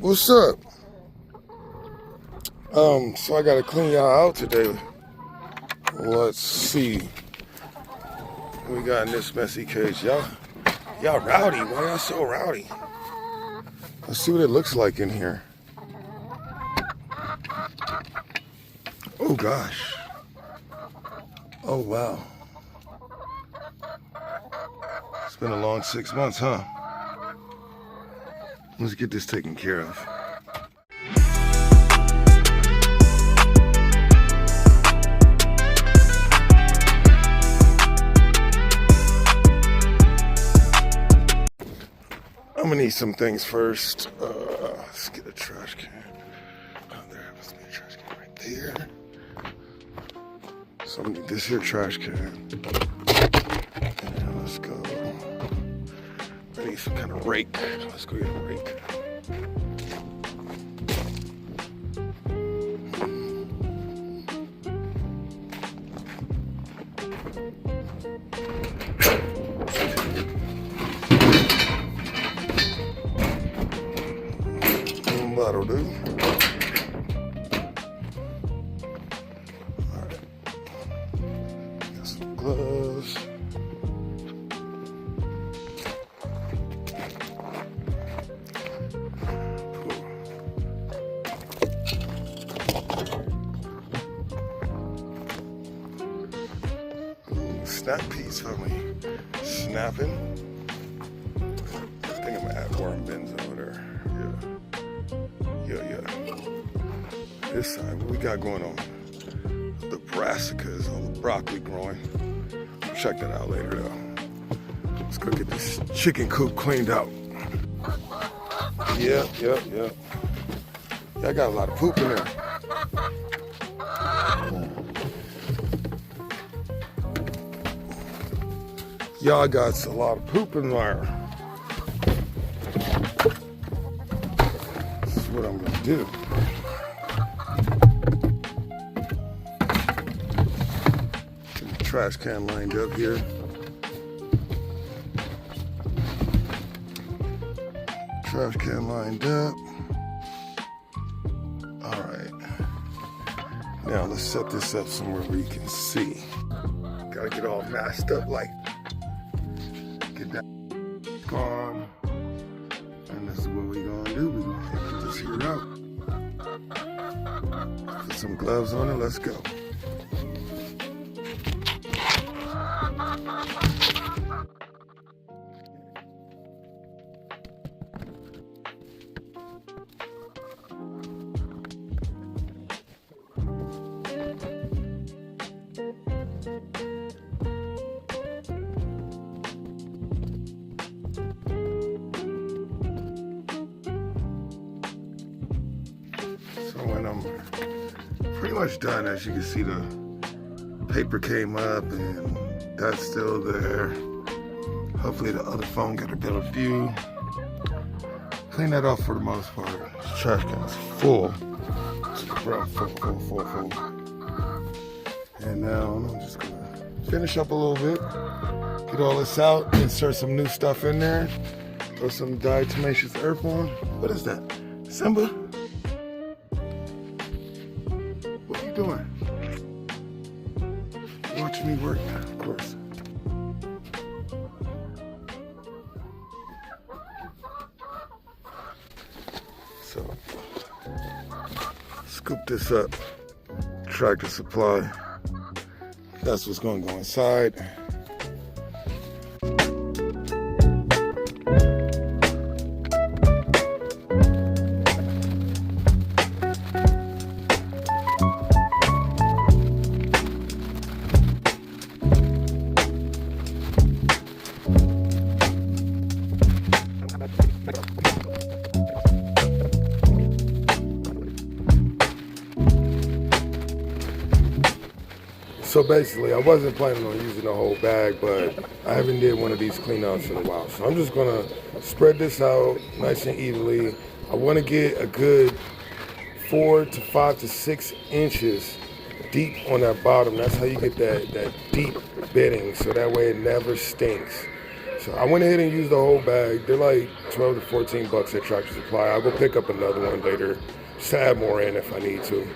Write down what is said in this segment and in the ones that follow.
What's up? So I gotta clean y'all out today. Let's see. What we got in this messy cage. Y'all rowdy. Why y'all so rowdy? Let's see what it looks like in here. Oh gosh. Oh wow. It's been a long 6 months, huh? Let's get this taken care of. I'm gonna need some things first. Let's get a trash can. Oh, there must be a trash can right there. So I'm gonna need this here trash can. And let's go. I need some kind of rake. Let's go get a rake. That'll do. Alright. Got some gloves. Ooh, snap peas for me. Snapping. I think I'm gonna add worm bins over there. Yeah. This side, what we got going on? The brassicas, all the broccoli growing. We'll check that out later though. Let's go get this chicken coop cleaned out. Yeah. I got a lot of poop in there. Y'all got a lot of poop in there. This is what I'm gonna do. Get the trash can lined up here. Trash can lined up. All right. Now let's set this up somewhere where you can see. Gotta get all masked up like. Get that gone. And this is what we're gonna do. We're gonna get this here out. Put some gloves on it, let's go. So when I'm pretty much done, as you can see, the paper came up and that's still there. Hopefully the other phone got a better view. Clean that off for the most part. This trash can is full. It's full. And now I'm just gonna finish up a little bit. Get all this out, insert some new stuff in there. Throw some diatomaceous earth on. What is that? Simba? What are you doing? Watch me work, of course. So, scoop this up, Tractor Supply. That's what's gonna go inside. So basically, I wasn't planning on using the whole bag, but I haven't did one of these cleanouts in a while. So I'm just gonna spread this out nice and evenly. I wanna get a good 4 to 5 to 6 inches deep on that bottom. That's how you get that deep bedding, so that way it never stinks. So I went ahead and used the whole bag. They're like 12 to 14 bucks at Tractor Supply. I'll go pick up another one later. Just add more in if I need to.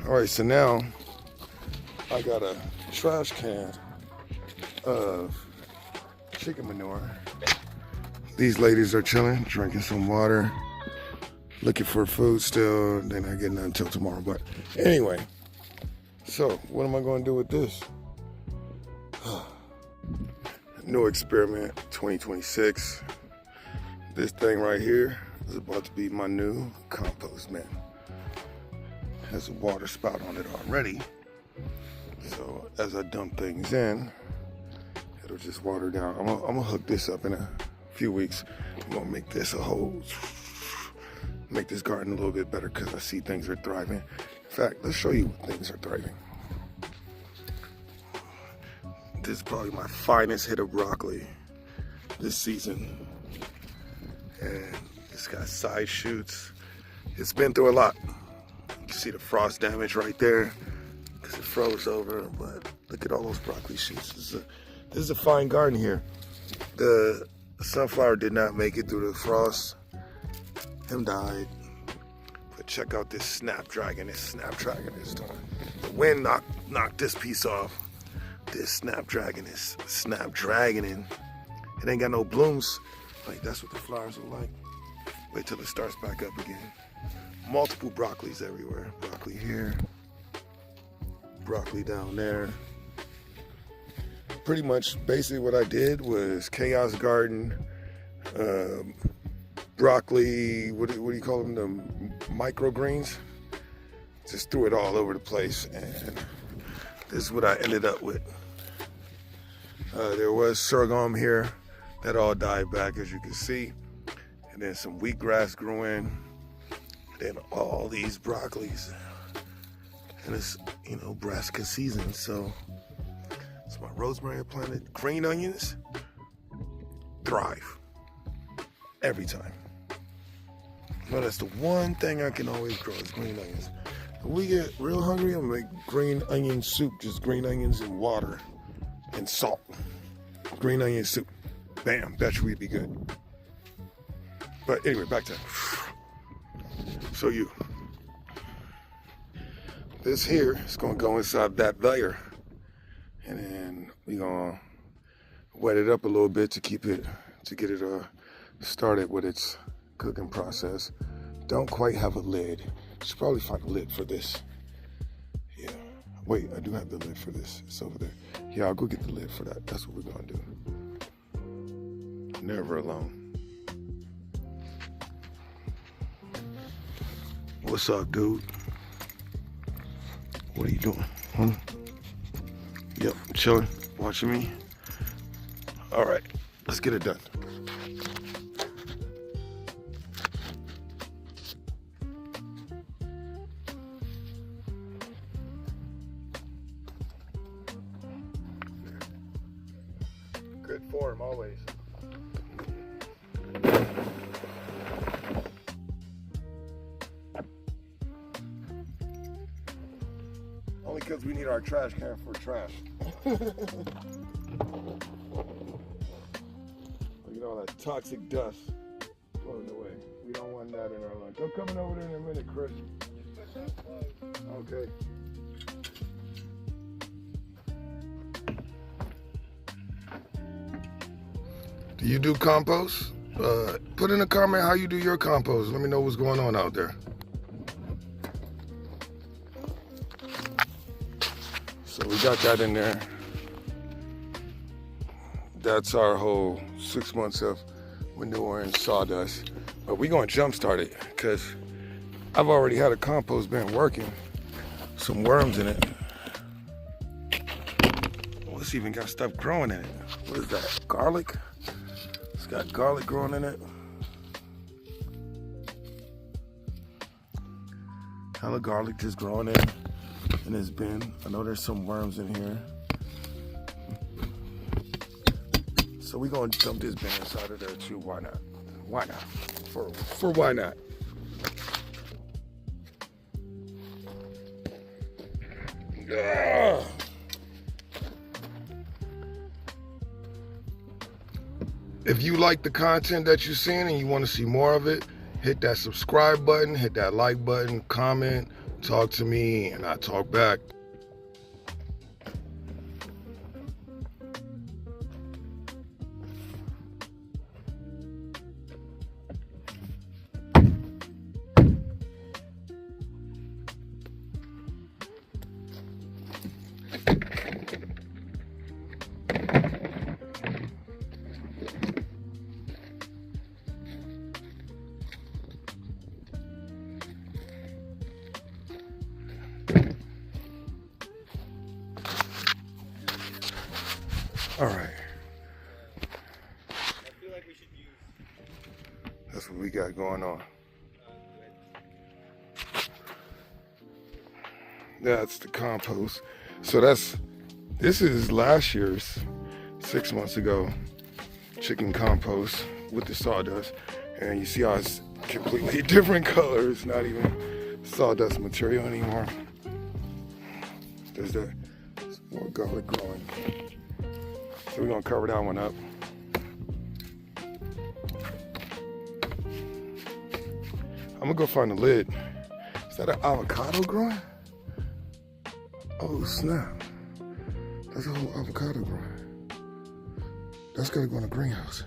All right, so now I got a trash can of chicken manure. These ladies are chilling, drinking some water, looking for food still. They're not getting none until tomorrow, but anyway. So what am I going to do with this? New experiment 2026. This thing right here is about to be my new compost bin. Has a water spout on it already. So as I dump things in, it'll just water down. I'm gonna hook this up in a few weeks. I'm gonna make this a whole, make this garden a little bit better because I see things are thriving. In fact, let's show you what things are thriving. This is probably my finest hit of broccoli this season. And it's got side shoots. It's been through a lot. You can see the frost damage right there because it froze over, but look at all those broccoli shoots. This is a fine garden here. The sunflower did not make it through the frost. Him died. But check out this snapdragon. This snapdragon is done. The wind knocked this piece off. This snapdragon is snapdragoning. It ain't got no blooms. Like, that's what the flowers are like. Wait till it starts back up again. Multiple broccolis everywhere. Broccoli here. Broccoli down there. Pretty much, basically what I did was chaos garden, broccoli, what do you call them, the microgreens? Just threw it all over the place, and this is what I ended up with. There was sorghum here. That all died back, as you can see. And then some wheatgrass grew in. Then all these broccolis. And it's, you know, brassica season, so it's my rosemary I planted. Green onions thrive every time. No, that's the one thing I can always grow is green onions. When we get real hungry, I'm gonna make green onion soup, just green onions and water and salt. Green onion soup. Bam, bet you we'd be good. But anyway, back to so this here is gonna go inside that layer, and then we're gonna wet it up a little bit to keep it, to get it started with its cooking process. Don't quite have a lid. Should probably find a lid for this. Yeah. Wait, I do have the lid for this. It's over there. Yeah, I'll go get the lid for that. That's what we're gonna do. Never alone. What's up, dude? What are you doing? Huh? Yep, chilling, watching me. All right, let's get it done. Good form, always. Only because we need our trash can for trash. Look at all that toxic dust floating away. We don't want that in our lunch. I'm coming over there in a minute, Chris. Okay. Do you do compost? Put in a comment how you do your compost. Let me know what's going on out there. So we got that in there. That's our whole 6 months of manure and sawdust. But we're gonna jumpstart it because I've already had a compost bin working. Some worms in it. Let's It's even got stuff growing in it. What is that? Garlic? It's got garlic growing in it. Hella garlic just growing in this bin. I know there's some worms in here. So we're gonna dump this bin inside of there too. Why not? Why not? For why not? Ugh. If you like the content that you're seeing and you want to see more of it, hit that subscribe button, hit that like button, comment, talk to me, and I talk back. All right. I feel like we should use. That's what we got going on. That's the compost. So this is last year's, 6 months ago, chicken compost with the sawdust. And you see how it's completely different color. It's not even sawdust material anymore. There's more garlic growing. So we're gonna cover that one up. I'm gonna go find the lid. Is that an avocado growing? Oh snap. That's a whole avocado growing. That's gotta go in the greenhouse.